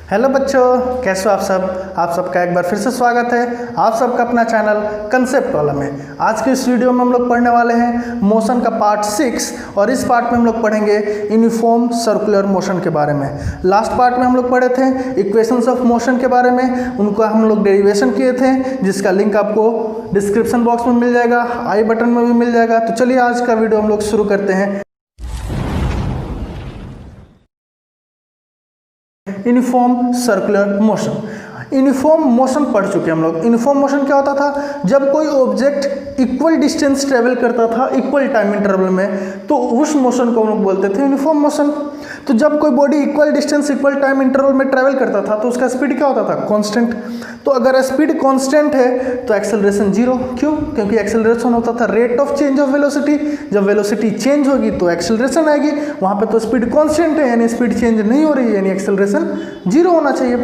Hello बच्चों, कैसे हो आप सब। आप सबका एक बार फिर से स्वागत है आप सबका अपना चैनल कंसेप्ट वाला में। आज के इस वीडियो में हम लोग पढ़ने वाले हैं मोशन का पार्ट 6 और इस पार्ट में हम लोग पढ़ेंगे यूनिफॉर्म सर्कुलर मोशन के बारे में। लास्ट पार्ट में हम लोग पढ़े थे इक्वेशंस ऑफ मोशन के बारे में, उनका हम लोग डेरिवेशन किए थे जिसका लिंक आपको डिस्क्रिप्शन बॉक्स में मिल जाएगा, आई बटन में भी मिल जाएगा। तो चलिए आज का वीडियो हम लोग शुरू करते हैं। Uniform circular motion, uniform motion पढ़ चुके हम लोग। यूनिफॉर्म मोशन क्या होता था? जब कोई ऑब्जेक्ट इक्वल डिस्टेंस ट्रेवल करता था इक्वल टाइम इंटरवल में, तो उस मोशन को हम लोग बोलते थे यूनिफॉर्म मोशन। तो जब कोई body equal distance equal time interval में ट्रेवल करता था तो उसका स्पीड क्या होता था? कांस्टेंट। तो अगर स्पीड कांस्टेंट है तो एक्सेलरेशन जीरो। क्यों? क्योंकि एक्सेलरेशन होता था rate of change of velocity. जब वेलोसिटी चेंज होगी तो एक्सेलरेशन आएगी, वहाँ पे तो स्पीड कांस्टेंट है यानी स्पीड चेंज नहीं हो रही है यानी एक्सेलरेशन जीरो होना चाहिए।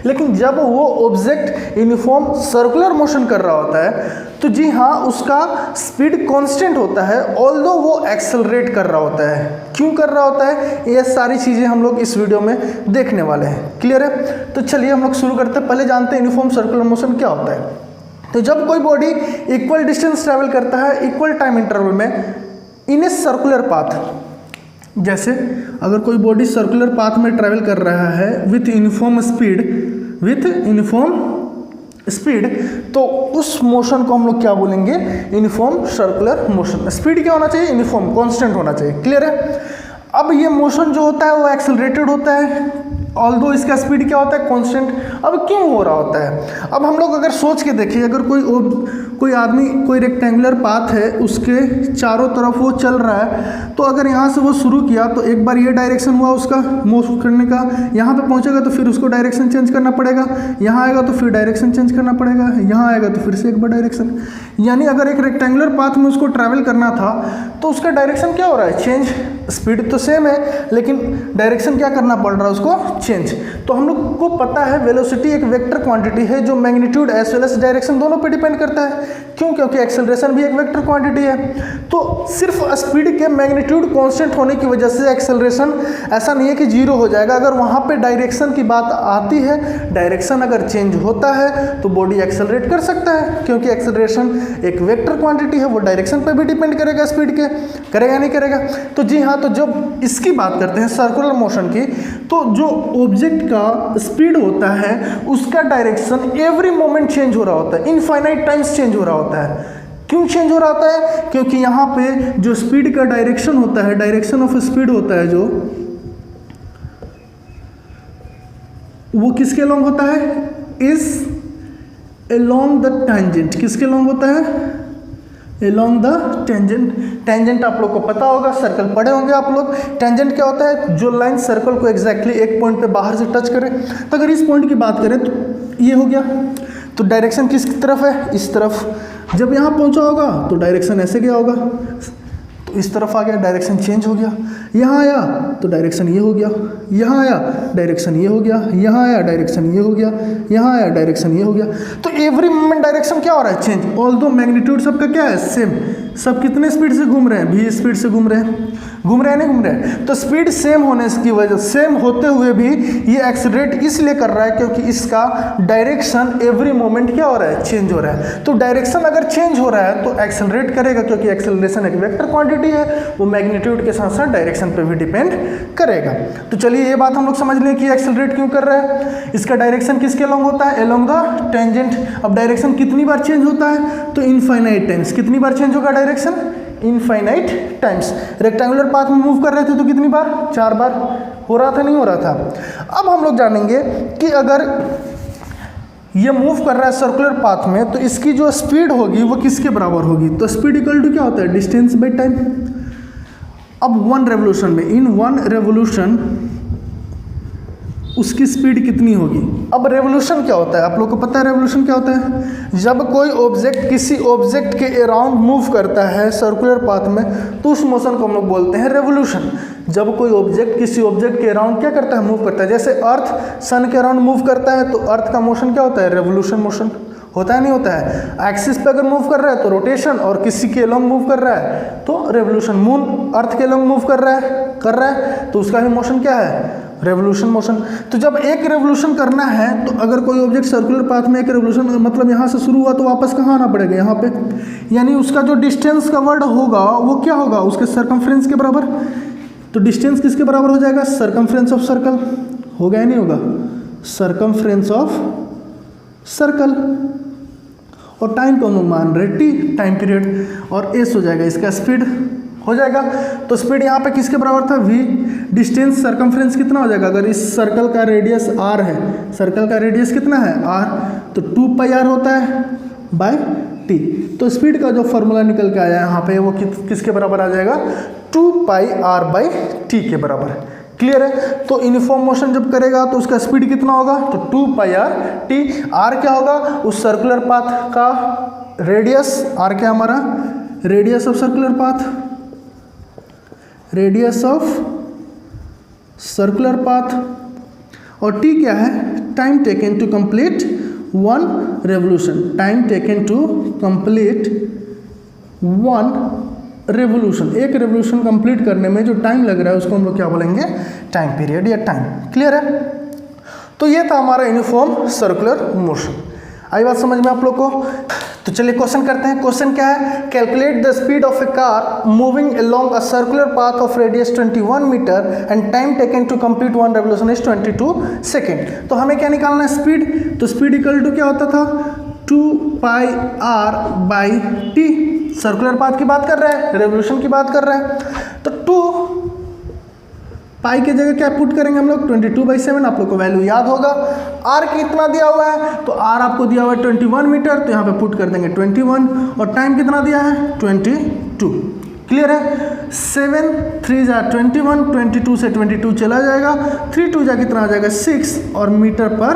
लेकिन जब वो ऑब्जेक्ट यूनिफॉर्म सर्कुलर मोशन कर रहा होता है तो जी हाँ, उसका स्पीड कांस्टेंट होता है ऑल्दो वो एक्सेलरेट कर रहा होता है। क्यों कर रहा होता है? ये सारी चीज़ें हम लोग इस वीडियो में देखने वाले हैं। क्लियर है? तो चलिए हम लोग शुरू करते हैं। पहले जानते हैं यूनिफॉर्म सर्कुलर मोशन क्या होता है। तो जब कोई बॉडी इक्वल डिस्टेंस ट्रेवल करता है इक्वल टाइम इंटरवल में इन ए सर्कुलर पाथ, जैसे अगर कोई बॉडी सर्कुलर पाथ में ट्रेवल कर रहा है विथ यूनिफॉर्म स्पीड, तो उस मोशन को हम लोग क्या बोलेंगे? Uniform circular motion. स्पीड क्या होना चाहिए? यूनिफॉर्म कांस्टेंट होना चाहिए। क्लियर है? अब ये मोशन जो होता है वो एक्सेलरेटेड होता है ऑल्दो इसका स्पीड क्या होता है? कांस्टेंट। अब क्यों हो रहा होता है? अब हम लोग अगर सोच के देखिए, अगर कोई आदमी कोई रेक्टेंगुलर पाथ है उसके चारों तरफ वो चल रहा है, तो अगर यहाँ से वो शुरू किया तो एक बार ये डायरेक्शन हुआ उसका मूव करने का, यहाँ पे पहुँचेगा तो फिर उसको डायरेक्शन चेंज करना पड़ेगा, यहाँ आएगा तो फिर डायरेक्शन चेंज करना पड़ेगा, यहाँ आएगा तो फिर से एक बार डायरेक्शन। यानी अगर एक रेक्टेंगुलर पाथ में उसको ट्रैवल करना था तो उसका डायरेक्शन क्या हो रहा है? चेंज। स्पीड तो सेम है लेकिन डायरेक्शन क्या करना पड़ रहा है उसको? चेंज। तो हम लोग को पता है वेलोसिटी एक वेक्टर क्वांटिटी है जो magnitude as well as direction दोनों पे डिपेंड करता है। क्यों? क्योंकि एक्सेलरेशन भी एक वेक्टर क्वांटिटी है। तो सिर्फ स्पीड के मैग्नीट्यूड कांस्टेंट होने की वजह से एक्सेलरेशन ऐसा नहीं है कि जीरो हो जाएगा। अगर वहाँ पे डायरेक्शन की बात आती है, डायरेक्शन अगर चेंज होता है तो बॉडी एक्सेलरेट कर सकता है, क्योंकि एक्सेलरेशन एक वेक्टर क्वांटिटी है, वो डायरेक्शन पे भी डिपेंड करेगा स्पीड के। करेगा नहीं करेगा? तो जी हाँ, तो जब इसकी बात करते हैं सर्कुलर मोशन की, तो जो ऑब्जेक्ट का स्पीड होता है उसका डायरेक्शन एवरी मोमेंट चेंज हो रहा होता है, इनफाइनाइट टाइम्स चेंज हो रहा होता है। क्यों चेंज हो रहा होता है? क्योंकि यहाँ पे जो स्पीड का डायरेक्शन होता है, डायरेक्शन ऑफ स्पीड होता है जो, वो किसके अलोंग होता है? Is along the tangent. किसके अलोंग होता है? along the tangent. टेंजेंट आप लोग को पता होगा, सर्कल पढ़े होंगे आप लोग। टेंजेंट क्या होता है? जो लाइन सर्कल को एग्जैक्टली एक पॉइंट पे बाहर से टच करे। तो अगर इस पॉइंट की बात करें तो ये हो गया, तो डायरेक्शन किस तरफ है? इस तरफ। जब यहाँ पहुँचा होगा तो डायरेक्शन ऐसे गया होगा, तो इस तरफ आ गया, डायरेक्शन चेंज हो गया। यहाँ आया तो डायरेक्शन ये हो गया, यहाँ आया डायरेक्शन ये हो गया, यहाँ आया डायरेक्शन ये हो गया, यहाँ आया डायरेक्शन ये हो गया। तो एवरी मोमेंट डायरेक्शन क्या हो रहा है? चेंज। ऑल्दो मैग्नीट्यूड सबका क्या है? सेम। सब कितने स्पीड से घूम रहे हैं? भी स्पीड से घूम रहे हैं। घूम रहे हैं नहीं घूम रहे हैं? तो स्पीड सेम होने की वजह, सेम होते हुए भी ये एक्सेलरेट इसलिए कर रहा है क्योंकि इसका डायरेक्शन एवरी मोमेंट क्या हो रहा है? चेंज हो रहा है। तो डायरेक्शन अगर चेंज हो रहा है तो एक्सेलरेट करेगा, क्योंकि एक्सेलरेशन एक वेक्टर क्वांटिटी है, वो मैग्नीट्यूड के साथ साथ डायरेक्शन पे भी डिपेंड करेगा। तो चलिए ये बात हम लोग समझ लें कि एक्सेलरेट क्यों कर रहा है। इसका डायरेक्शन किसके अलोंग होता है? Along the tangent. अब डायरेक्शन कितनी बार चेंज होता है? तो इनफाइनाइट टाइम्स। कितनी बार चेंज होगा direction? Infinite times. Rectangular path में मूव कर रहे थे तो कितनी बार? 4 बार। हो रहा था नहीं हो रहा था? अब हम लोग जानेंगे कि अगर ये मूव कर रहा है सर्कुलर पाथ में तो इसकी जो स्पीड होगी वो किसके बराबर होगी? तो स्पीड इक्वल टू क्या होता है? Distance by time. अब 1 रेवोल्यूशन में, इन 1 रेवोल्यूशन उसकी स्पीड कितनी होगी? अब रेवोल्यूशन क्या होता है? आप लोग को पता है रेवोल्यूशन क्या होता है? जब कोई ऑब्जेक्ट किसी ऑब्जेक्ट के अराउंड मूव करता है सर्कुलर पाथ में तो उस मोशन को हम लोग बोलते हैं रेवोल्यूशन। जब कोई ऑब्जेक्ट किसी ऑब्जेक्ट के अराउंड क्या करता है? मूव करता है। जैसे अर्थ सन के अराउंड मूव करता है तो अर्थ का मोशन क्या होता है? Revolution motion. होता है नहीं होता है? एक्सिस पे अगर मूव कर रहा है तो रोटेशन, और किसी के लॉन्ग मूव कर रहा है तो रेवोल्यूशन। मून अर्थ के लॉन्ग मूव कर रहा है तो उसका भी मोशन क्या है? Revolution motion. तो जब एक रेवोल्यूशन करना है तो अगर कोई ऑब्जेक्ट सर्कुलर पाथ में एक रेवोल्यूशन मतलब यहाँ से शुरू हुआ तो वापस कहाँ आना पड़ेगा, यहाँ पे, यानी उसका जो डिस्टेंस कवर्ड होगा वो क्या होगा, उसके सरकमफ्रेंस के बराबर। तो डिस्टेंस किसके बराबर हो जाएगा, सरकमफ्रेंस ऑफ सर्कल, होगा या नहीं होगा, सरकमफ्रेंस ऑफ सर्कल। और टाइम को हम मान रहे टी, टाइम पीरियड, और एस हो जाएगा इसका स्पीड हो जाएगा। तो स्पीड यहाँ पे किसके बराबर था, v, डिस्टेंस सरकमफ्रेंस कितना हो जाएगा, अगर इस सर्कल का रेडियस r है, सर्कल का रेडियस कितना है r, तो 2 पाई r होता है बाय t। तो स्पीड का जो फॉर्मूला निकल के आया यहाँ पे वो किसके बराबर आ जाएगा, 2 पाई r बाई t के बराबर है। क्लियर है। तो यूनिफॉर्म मोशन जब करेगा तो उसका स्पीड कितना होगा, तो 2 पाई r t। r क्या होगा, उस सर्कुलर पाथ का रेडियस, r क्या हमारा radius of circular path, radius of circular path, और t क्या है, time taken to complete one revolution, time taken to complete one revolution, एक रेवोल्यूशन कंप्लीट करने में जो टाइम लग रहा है उसको हम लोग क्या बोलेंगे, टाइम पीरियड या टाइम। क्लियर है। तो ये था हमारा यूनिफॉर्म सर्कुलर मोशन। आई बात समझ में आप लोग को। तो चलिए क्वेश्चन करते हैं। क्वेश्चन क्या है, calculate the speed of a car moving along a circular path of radius 21 metre and time taken to complete one revolution is 22 second. तो हमें क्या निकालना है, स्पीड। तो स्पीड इक्वल टू क्या होता था, 2 पाई r by T. Circular path की बात कर रहा है, रेवोल्यूशन की बात कर रहा है। तो 2 पाई की जगह क्या पुट करेंगे हम लोग, 22/7। आप लोग को वैल्यू याद होगा। r कितना दिया हुआ है, तो r आपको दिया हुआ है 21 मीटर, तो यहाँ पे पुट कर देंगे 21, और टाइम कितना दिया है 22। क्लियर है। 7 3 जा 21, 22 से 22 चला जाएगा, 3 2 जा कितना आ जाएगा 6, और मीटर पर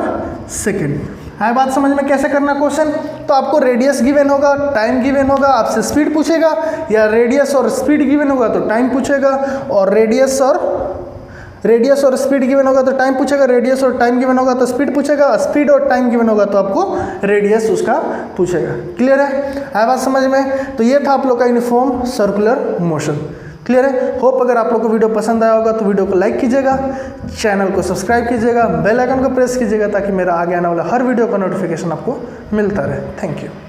सेकेंड। है बात समझ में कैसे करना क्वेश्चन। तो आपको रेडियस गिवन होगा, टाइम गिवन होगा, आपसे स्पीड पूछेगा, या रेडियस और स्पीड गिवन होगा तो टाइम पूछेगा, और रेडियस और स्पीड गिवन होगा तो टाइम पूछेगा, रेडियस और टाइम गिवन होगा तो स्पीड पूछेगा, स्पीड और टाइम गिवन होगा तो आपको रेडियस उसका पूछेगा। क्लियर है बात समझ में। तो ये था आप लोग का यूनिफॉर्म सर्कुलर मोशन। क्लियर है। होप अगर आप लोग को वीडियो पसंद आया होगा तो वीडियो को लाइक कीजिएगा, चैनल को सब्सक्राइब कीजिएगा, बेल आइकन को प्रेस कीजिएगा ताकि मेरा आगे आने वाला हर वीडियो का नोटिफिकेशन आपको मिलता रहे। Thank you.